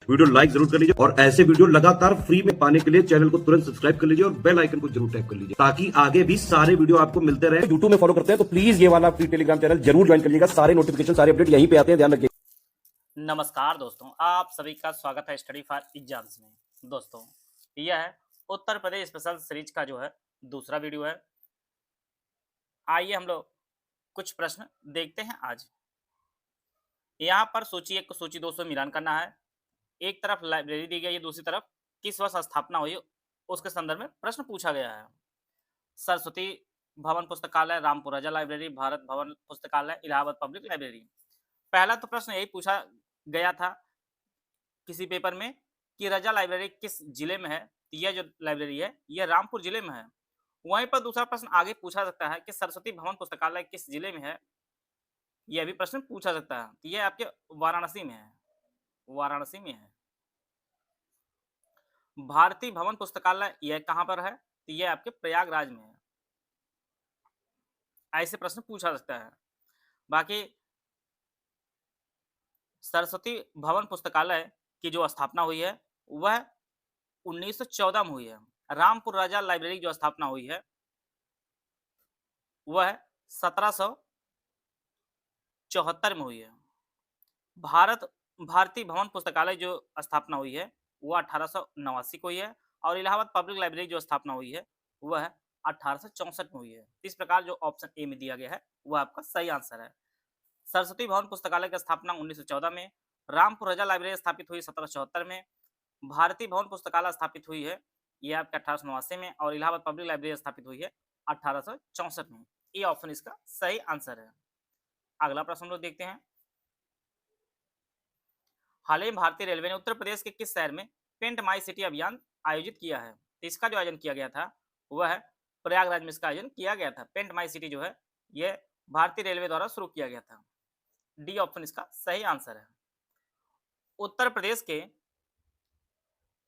Video like जरूर कर लीजिए और ऐसे वीडियो लगातार फ्री में पाने के लिए चैनल को तुरंत सब्सक्राइब कर लीजिए और बेल आइकन को जरूर टैप कर लीजिए ताकि आगे भी सारे वीडियो आपको मिलते रहे। यूट्यूब में फॉलो करते हैं तो प्लीज ये वाला फ्री टेलीग्राम चैनल जरूर ज्वाइन कर लीजिएगा। सारे नोटिफिकेशन सारे अपडेट यहीं पे आते हैं, ध्यान रखिए। नमस्कार दोस्तों, आप सभी का स्वागत है स्टडी फॉर एग्जाम्स में। दोस्तों, यह है उत्तर प्रदेश स्पेशल सीरीज का जो है दूसरा वीडियो है। आइए हम लोग कुछ प्रश्न देखते हैं आज। यहाँ पर सूची 1 को सूची 2 से मिलान करना है। एक तरफ लाइब्रेरी दी गई है, दूसरी तरफ किस वर्ष स्थापना हुई उसके संदर्भ में प्रश्न पूछा गया है। सरस्वती भवन पुस्तकालय, रामपुर रजा लाइब्रेरी, भारत भवन पुस्तकालय, इलाहाबाद पब्लिक लाइब्रेरी। पहला तो प्रश्न यही पूछा गया था किसी पेपर में कि रजा लाइब्रेरी किस जिले में है। यह जो लाइब्रेरी है यह रामपुर जिले में है। वहीं पर दूसरा प्रश्न आगे पूछा सकता है कि सरस्वती भवन पुस्तकालय किस जिले में है। यह भी प्रश्न पूछा सकता है। यह आपके वाराणसी में है, वाराणसी में है। भारतीय भवन पुस्तकालय यह कहां पर है, तो यह आपके प्रयागराज में है। ऐसे प्रश्न पूछा सकता है। बाकी सरस्वती भवन पुस्तकालय की जो स्थापना हुई है वह 1914 में हुई है। रामपुर राजा लाइब्रेरी की जो स्थापना हुई है वह 1774 में हुई है। भारतीय भवन पुस्तकालय जो स्थापना हुई है वह 1889 को हुई है और इलाहाबाद पब्लिक लाइब्रेरी जो स्थापना हुई है वह 1864 में हुई है। इस प्रकार जो ऑप्शन ए में दिया गया है वह आपका सही आंसर है। सरस्वती भवन पुस्तकालय की स्थापना 1914 में, रामपुर रजा लाइब्रेरी स्थापित हुई 1774 में, भारतीय भवन पुस्तकालय स्थापित हुई है यह आपके 1889 में और इलाहाबाद पब्लिक लाइब्रेरी स्थापित हुई है 1864 में। ये ऑप्शन इसका सही आंसर है। अगला प्रश्न हम लोग देखते हैं। हाल ही में भारतीय रेलवे ने उत्तर प्रदेश के किस शहर में पेंट माई सिटी अभियान आयोजित किया है। तो इसका जो आयोजन किया गया था वह है प्रयागराज में इसका आयोजन किया गया था। पेंट माई सिटी जो है यह भारतीय रेलवे द्वारा शुरू किया गया था। डी ऑप्शन इसका सही आंसर है। उत्तर प्रदेश के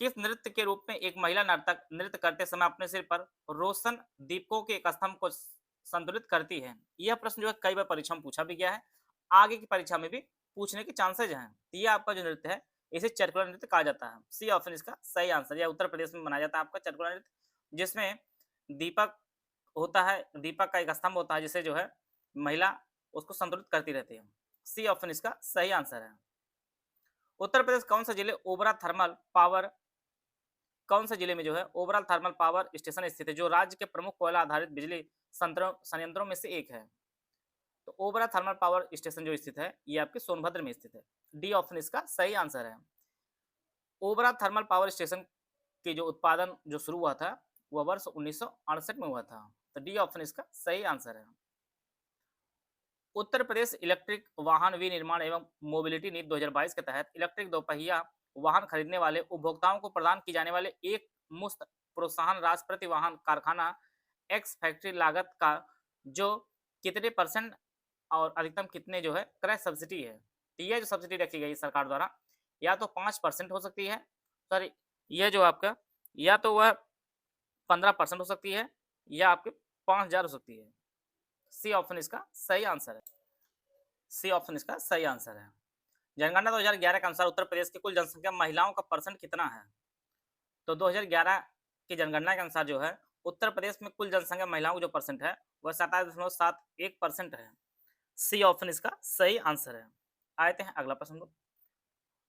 किस नृत्य के रूप में एक महिला नर्तक नृत्य करते समय अपने सिर पर रोशन दीपकों के एक स्तंभ को संतुलित करती है। यह प्रश्न जो है कई बार परीक्षा में पूछा भी गया है, आगे की परीक्षा में भी पूछने के चांसेज हैं। ये आपका जो नृत्य है इसे चरकुला नृत्य कहा जाता है। सी ऑप्शन इसका सही आंसर। यह उत्तर प्रदेश में मनाया जाता है आपका चरकुला नृत्य, जिसमें दीपक होता है, दीपक का एक स्तंभ होता है जिसे जो है महिला उसको संतुलित करती रहती है। सी ऑप्शन इसका सही आंसर है। उत्तर प्रदेश कौन सा जिले ओबरा थर्मल पावर कौन से जिले में जो है ओवरऑल थर्मल पावर स्टेशन स्थित है, जो राज्य के प्रमुख कोयला आधारित बिजली संयंत्रों में से एक है। तो ओवरऑल थर्मल पावर स्टेशन जो स्थित है ये आपके सोनभद्र में स्थित है। डी ऑप्शन इसका सही आंसर है। ओवरऑल थर्मल पावर स्टेशन के जो उत्पादन जो शुरू हुआ था वह वर्ष 1968 में हुआ था। तो डी ऑप्शन इसका सही आंसर है। उत्तर प्रदेश इलेक्ट्रिक वाहन विनिर्माण एवं मोबिलिटी नीति 2022 के तहत इलेक्ट्रिक दोपहिया वाहन खरीदने वाले उपभोक्ताओं को प्रदान की जाने वाले एक मुफ्त प्रोत्साहन राशि प्रति वाहन कारखाना एक्स फैक्ट्री लागत का जो कितने परसेंट और अधिकतम कितने जो है क्रय सब्सिडी है। तो यह जो सब्सिडी रखी गई सरकार द्वारा या तो 5% हो सकती है, सॉरी यह जो आपका या तो वह 15% हो सकती है या आपके 5,000 हो सकती है। सी ऑप्शन इसका सही आंसर है। सी ऑप्शन इसका सही आंसर है। जनगणना 2011 के अनुसार उत्तर प्रदेश की कुल जनसंख्या महिलाओं का परसेंट कितना है। तो 2011 की जनगणना के अनुसार जो है उत्तर प्रदेश में कुल जनसंख्या महिलाओं का जो परसेंट है वह 27.71% है। सी ऑप्शन इसका सही आंसर है। आते हैं अगला प्रश्न लोग।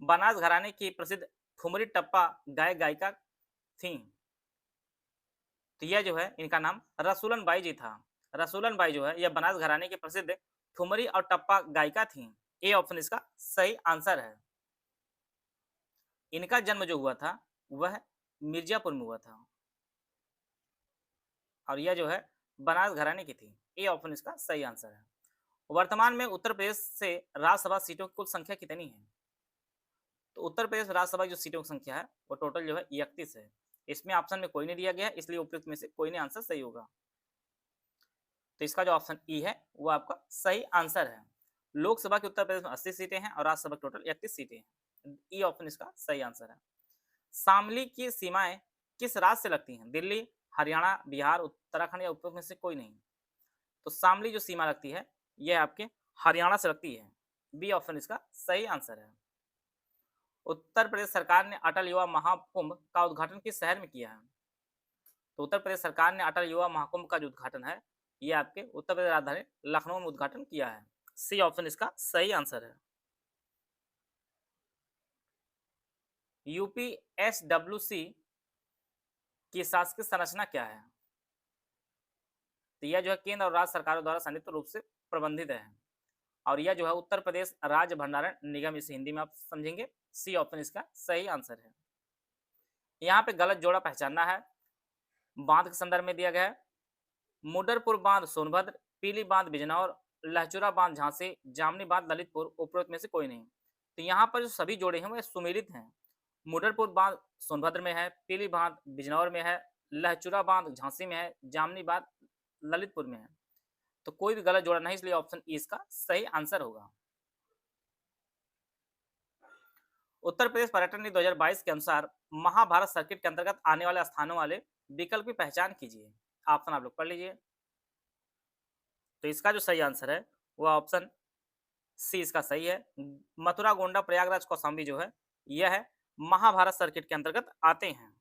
बनास घराने की प्रसिद्ध ठुमरी टप्पा गायक गायिका थी। तो यह जो है इनका नाम रसूलन बाई जी था। रसूलन बाई जो है यह बनास घराने की प्रसिद्ध ठुमरी और टप्पा गायिका थी। ए ऑप्शन इसका सही आंसर है। इनका जन्म जो हुआ था वह मिर्जापुर में हुआ था और यह जो है बनास घराने की थी। ए ऑप्शन इसका सही आंसर है। वर्तमान में उत्तर प्रदेश से राज्यसभा सीटों की कुल संख्या कितनी है। तो उत्तर प्रदेश राज्यसभा की जो सीटों की संख्या है वो टोटल जो है 31 है। इसमें ऑप्शन में कोई नहीं दिया गया है, इसलिए उपयुक्त में से कोई नहीं आंसर सही होगा। तो इसका जो ऑप्शन ई है वो आपका सही आंसर है। लोकसभा की उत्तर प्रदेश में 80 सीटें हैं और राज्यसभा की टोटल 31 सीटें हैं। ई ऑप्शन इसका सही आंसर है। शामली की सीमाएं किस राज्य से लगती हैं। दिल्ली, हरियाणा, बिहार, उत्तराखंड या उपयुक्त में से कोई नहीं। तो शामली जो सीमा लगती है यह आपके हरियाणा से लगती है। बी ऑप्शन इसका सही आंसर है। उत्तर प्रदेश सरकार ने अटल युवा महाकुंभ का उद्घाटन किस शहर में किया है? तो उत्तर प्रदेश सरकार ने अटल युवा महाकुंभ का जो उद्घाटन है, ये आपके उत्तर प्रदेश राजधानी लखनऊ में उद्घाटन किया है। सी ऑप्शन इसका सही आंसर है। यूपीएसडब्ल्यूसी की शासकीय संरचना क्या है? तो यह जो है केंद्र और राज्य सरकारों द्वारा संयुक्त रूप से प्रबंधित है और यह जो है उत्तर प्रदेश राज्य भंडारण निगम, इसे हिंदी में आप समझेंगे। सी ऑप्शन इसका सही आंसर है। यहाँ पे गलत जोड़ा पहचानना है। बांध के संदर्भ में दिया गया है मुडरपुर बांध सोनभद्र, पीली बांध बिजनौर, लहचुरा बांध झांसी, जामनी बांध ललितपुर, उपरोक्त में से कोई नहीं। तो यहाँ पर जो सभी जोड़े हैं वो सुमेलित हैं। मुडरपुर बांध सोनभद्र में है, पीली बांध बिजनौर में है, लहचुरा बांध झांसी में है, जामनी बांध ललितपुर में है। तो कोई भी गलत जोड़ा नहीं, इसलिए ऑप्शन ई इसका सही आंसर होगा। उत्तर प्रदेश पर्यटन नीति 2022 के अनुसार महाभारत सर्किट के अंतर्गत आने वाले स्थानों वाले विकल्प की पहचान कीजिए। ऑप्शन आप लोग पढ़ लीजिए। तो इसका जो सही आंसर है वो ऑप्शन सी इसका सही है। मथुरा, गोंडा, प्रयागराज, कौशाम्बी जो है यह है महाभारत सर्किट के अंतर्गत आते हैं।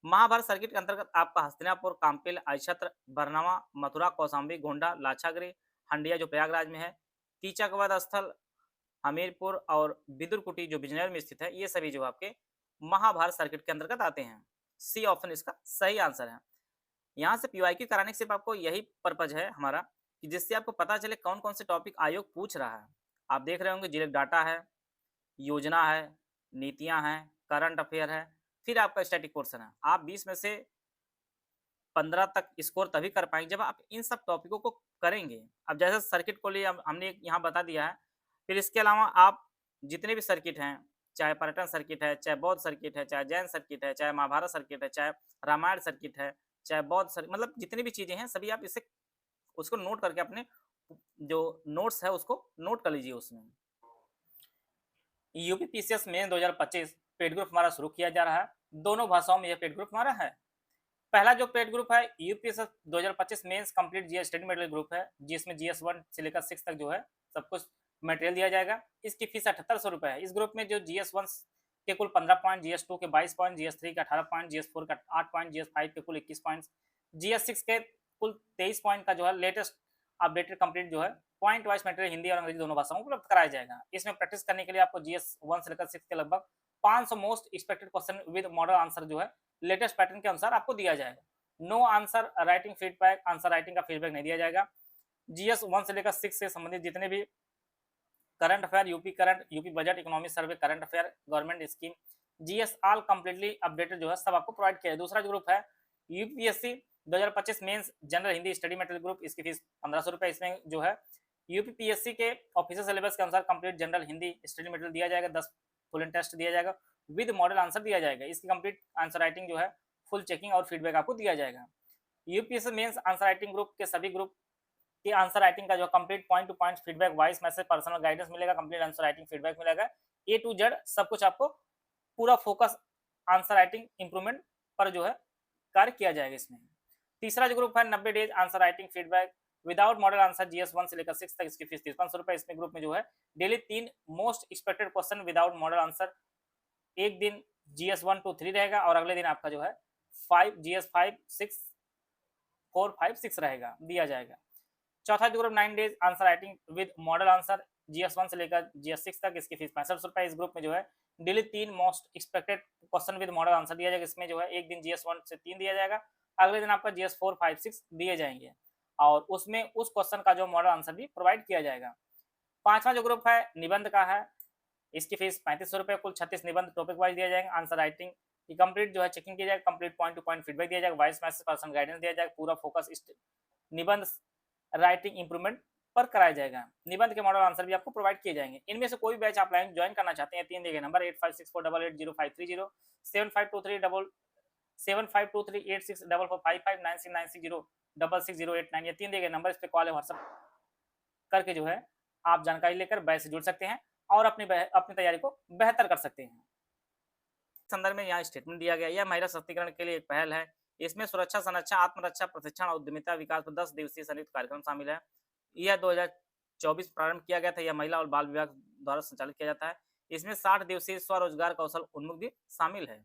महाभारत सर्किट के अंतर्गत आपका हस्तिनापुर, काम्पिल, आइछत्र, बरनावा, मथुरा, कौशाम्बी, गोंडा, लाछागृह, हंडिया जो प्रयागराज में है, कीचक वध स्थल, हमीरपुर और बिदुरकुटी जो बिजनौर में स्थित है, ये सभी जो आपके महाभारत सर्किट के अंतर्गत आते हैं। सी ऑप्शन इसका सही आंसर है। यहाँ से पीवाईक्यू कराने के सिर्फ आपको यही पर्पज है हमारा कि जिससे आपको पता चले कौन कौन से टॉपिक आयोग पूछ रहा है। आप देख रहे होंगे जिले डाटा है, योजना है, नीतियां हैं, करंट अफेयर है, फिर आपका स्टैटिक पोर्शन है। आप 20 में से 15 तक स्कोर तभी कर पाएंगे जब आप इन सब टॉपिकों को करेंगे। अब जैसे सर्किट को लिए हमने यहाँ बता दिया है, फिर इसके अलावा आप जितने भी सर्किट हैं, चाहे पर्यटन सर्किट है, चाहे बौद्ध सर्किट है, चाहे जैन सर्किट है, चाहे महाभारत सर्किट है, चाहे रामायण सर्किट है, चाहे बौद्ध सर्किट, मतलब जितनी भी चीजें हैं सभी आप इसे उसको नोट करके अपने जो नोट्स है उसको नोट कर लीजिए। उसमें यूपीपीसीएस में 2025 पेड ग्रुप हमारा शुरू किया जा रहा है। दोनों भाषाओं में यह पेड ग्रुप हमारा है। पहला जो पेड ग्रुप है UPSC 2025 mains complete GS study material group है, जिसमें जीएस 1 से लेकर 6 तक जो है सब कुछ मटेरियल दिया जाएगा। इसकी फीस 7800 रुपये है। इस ग्रुप में जो जीएस 1 के कुल 15 पॉइंट, जीएस 2 के 22 पॉइंट, जीएस 3 के 18 पॉइंट, जीएस 4 का 8 पॉइंट, जीएस 5 के कुल 21 पॉइंट, जीएस 6 के कुल 23 पॉइंट का जो है लेटेस्ट अपडेटेड कंप्लीट जो है पॉइंट वाइज मटेरियल हिंदी और अंग्रेजी दोनों भाषाओं में उपलब्ध कराया जाएगा। इसमें प्रैक्टिस करने के लिए आपको जीएस 1 से लेकर 6 के लगभग 500 most expected question with model answer जो है लेटेस्ट पैटर्न के अनुसार आपको दिया जाएगा। No answer writing feedback, answer writing का फीडबैक नहीं दिया जाएगा। जीएस 1 से लेकर 6 से संबंधित जितने भी current affair, UP budget, economic survey, current affair, government scheme, GS all completely updated जो है सब आपको प्रोवाइड किया है। दूसरा जो ग्रुप है UPSC 2025 mains general Hindi study material group, इसकी फीस 1500 रुपये। इसमें जो है यूपीपीएससी के ऑफिशियल सिलेबस के अनुसार complete general Hindi study material दिया जाएगा, 10 फुल एंड टेस्ट दिया जाएगा, विद मॉडल आंसर दिया जाएगा। इसकी कंप्लीट आंसर राइटिंग जो है फुल चेकिंग और फीडबैक आपको दिया जाएगा। UPSC mains answer writing group के सभी ग्रुप की आंसर राइटिंग का जो complete point to point feedback, voice message, personal guidance मिलेगा, कंप्लीट आंसर राइटिंग फीडबैक मिलेगा, ए टू जेड सब कुछ आपको पूरा फोकस आंसर राइटिंग इंप्रूवमेंट पर जो है कार्य किया जाएगा इसमें। तीसरा जो ग्रुप है 90 days answer writing feedback without model answer, GS 1 से लेकर 6 तक, इसकी फीस 5300 रुपये। इसमें ग्रुप में जो है daily 3 most expected question without model answer, एक दिन जीएस 1 2 3 रहेगा और अगले दिन आपका जो है 5 जीएस 5 6 4 5 6 रहेगा, दिया जाएगा। चौथा जो group 9 days answer writing with model answer, GS 1 से लेकर जीएस 6 तक, इसकी फीस 6500 रुपये। इस ग्रुप में जो है daily 3 most expected question with model answer दिया जाएगा। इसमें जो है एक दिन जीएस 1 से 3 दिया जाएगा, अगले दिन आपका जीएस 4 5 6 दिए जाएंगे और उसमें उस क्वेश्चन का जो मॉडल आंसर भी प्रोवाइड किया जाएगा। पांचवा जो ग्रुप है निबंध का है, इसकी फीस 3500 रुपये। कुल 36 निबंध टॉपिक वाइज दिया जाएगा। आंसर राइटिंग की कंप्लीट जो है चेकिंग किया जाएगा, complete point to point feedback दिया जाएगा, वॉइस मैसेज, पर्सनल गाइडेंस दिया जाएगा, पूरा फोकस इस निबंध राइटिंग इंप्रूवमेंट पर कराया जाएगा। निबंध के मॉडल आंसर भी आपको प्रोवाइड किए जाएंगे। इनमें से कोई बैच आप लाइन ज्वाइन करना चाहते हैं, 3 दिए गए नंबर 8564880530, 7523864455969606096089 ये 3 दिए गए नंबर, इस पे कॉल है व्हाट्सएप करके जो है आप जानकारी लेकर बैच से जुड़ सकते हैं और अपनी तैयारी को बेहतर कर सकते हैं। संदर्भ में यहाँ स्टेटमेंट दिया गया, यह महिला सशक्तिकरण के लिए एक पहल है। इसमें सुरक्षा, संरक्षा, आत्मरक्षा, प्रशिक्षण और उद्यमिता विकास पर 10 दिवसीय संयुक्त कार्यक्रम शामिल है। यह 2024 प्रारंभ किया गया था। यह महिला और बाल विभाग द्वारा संचालित किया जाता है। इसमें 60 दिवसीय स्वरोजगार कौशल उन्मुख भी शामिल है।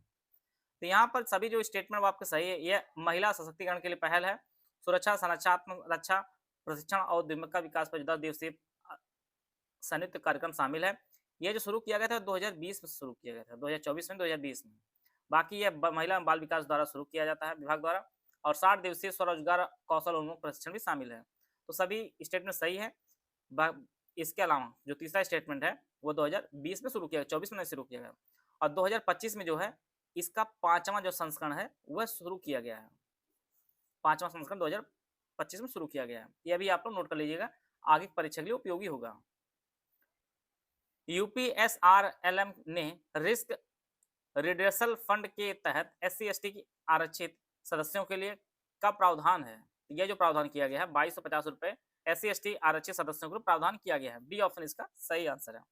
तो यहाँ पर सभी जो स्टेटमेंट वो आपके सही है। ये महिला सशक्तिकरण के लिए पहल है। सुरक्षा, संरचनात्मक रक्षा, प्रशिक्षण और उद्यमिता विकास पर 10 दिवसीय संयुक्त कार्यक्रम शामिल है। ये जो शुरू किया गया था 2020 में शुरू किया गया था, 2024 में, 2020 में। बाकी ये महिला एवं बाल विकास द्वारा शुरू किया जाता है, विभाग द्वारा। और 60 दिवसीय स्वरोजगार कौशल उन्मुख प्रशिक्षण भी शामिल है। तो सभी स्टेटमेंट सही है। इसके अलावा जो तीसरा स्टेटमेंट है वो 2020 में शुरू किया गया, 24 में नहीं शुरू किया गया। और 2025 में जो है इसका 5वां जो संस्करण है वह शुरू किया गया है। 5वां संस्करण 2025 में शुरू किया गया है। यह भी आप लोग नोट कर लीजिएगा, आगे की परीक्षा के लिए उपयोगी होगा। यूपीएसआरएलएम ने रिस्क रिड्रेसल फंड के तहत SC/ST की आरक्षित सदस्यों के लिए का प्रावधान है। यह जो प्रावधान किया गया है 2250 रुपए SC/ST आरक्षित सदस्यों को प्रावधान किया गया है। बी ऑप्शन इसका सही आंसर है।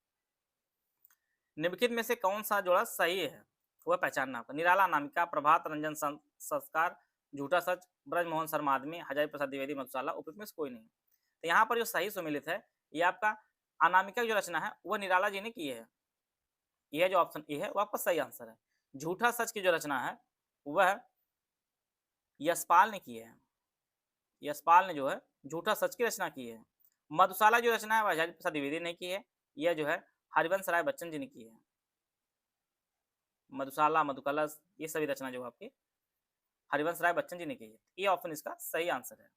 निम्नलिखित में से कौन सा जोड़ा सही है वह पहचानना आपका। निराला अनामिका, प्रभात रंजन संस्कार, झूठा सच, ब्रजमोहन शर्मा आदमी, हजारी प्रसाद द्विवेदी मधुशाला, उपयुक्त में से कोई नहीं। तो यहाँ पर जो सही सुमिलित है ये आपका अनामिका की जो रचना है वह निराला जी ने की है। यह जो ऑप्शन ए है वो आपका सही आंसर है। झूठा सच की जो रचना है वह यशपाल ने की है। यशपाल ने जो है झूठा सच की रचना की है। मधुशाला जो रचना है वह हजारी प्रसाद द्विवेदी ने की है। यह जो है हरिवंश राय बच्चन जी ने की है। मधुशाला, मधुकलश ये सभी रचना जो आपकी हरिवंश राय बच्चन जी ने की है। ये ऑप्शन इसका सही आंसर है।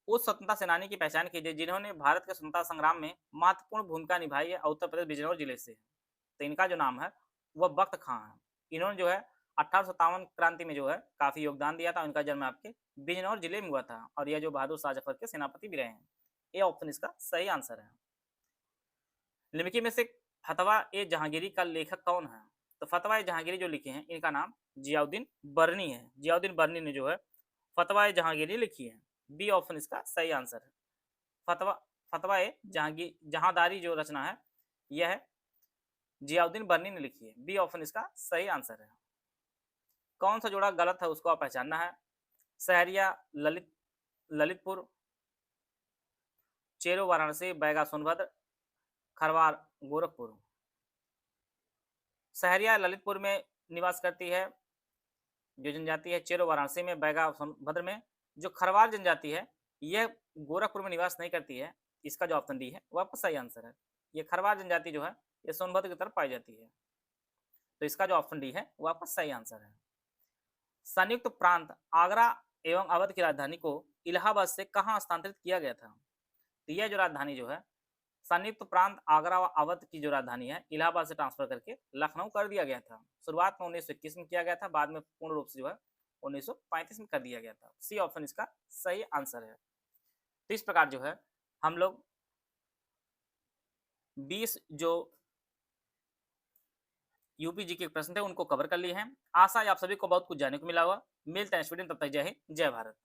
उस स्वतंत्रता सेनानी की पहचान कीजिए जिन्होंने भारत के स्वतंत्रता संग्राम में महत्वपूर्ण भूमिका निभाई है। उत्तर प्रदेश बिजनौर जिले से। तो इनका जो नाम है वह बख्त खां है। इन्होंने जो है 1857 क्रांति में जो है काफी योगदान दिया था। इनका जन्म आपके बिजनौर जिले में हुआ था और यह जो बहादुर शाह जफर के सेनापति भी रहे हैं। ये ऑप्शन इसका सही आंसर है। निम्नलिखित में से फतवा ए जहांगीरी का लेखक कौन है। तो फतवा ए जहांगीरी जो लिखे हैं इनका नाम जियाउद्दीन बर्नी है। जियाउद्दीन बर्नी ने जो है फतवा ए जहांगीरी लिखी है। बी ऑप्शन इसका सही आंसर है। फतवा ए जहांदारी जो रचना है यह जियाउद्दीन बर्नी ने लिखी है। बी ऑप्शन इसका सही आंसर है। कौन सा जोड़ा गलत है उसको आप पहचानना है। सहरिया ललितपुर, चेरो वाराणसी, बैगा सोनभद्र, खरवार गोरखपुर। सहरिया ललितपुर में निवास करती है जो जनजाति है, चेरो वाराणसी में, बैगा सोनभद्र में। जो खरवार जनजाति है यह गोरखपुर में निवास नहीं करती है। इसका जो ऑप्शन डी है वह आपका सही आंसर है। ये खरवार जनजाति जो है ये सोनभद्र की तरफ पाई जाती है। तो इसका जो ऑप्शन डी है वो आपका सही आंसर है। संयुक्त प्रांत आगरा एवं अवध की राजधानी को इलाहाबाद से कहाँ हस्तांतरित किया गया था। तो यह जो राजधानी जो है संयुक्त प्रांत आगरा व अवध की जो राजधानी है इलाहाबाद से ट्रांसफर करके लखनऊ कर दिया गया था। शुरुआत में 1921 में किया गया था, बाद में पूर्ण रूप से जो है 1935 में कर दिया गया था। सी ऑप्शन इसका सही आंसर है। तो इस प्रकार जो है हम लोग 20 जो यूपीजी के प्रश्न थे उनको कवर कर लिए हैं। आशा है आप सभी को बहुत कुछ जानने को मिला होगा। मिलते हैं स्टूडेंट, तब तक जय हिंद, जय भारत।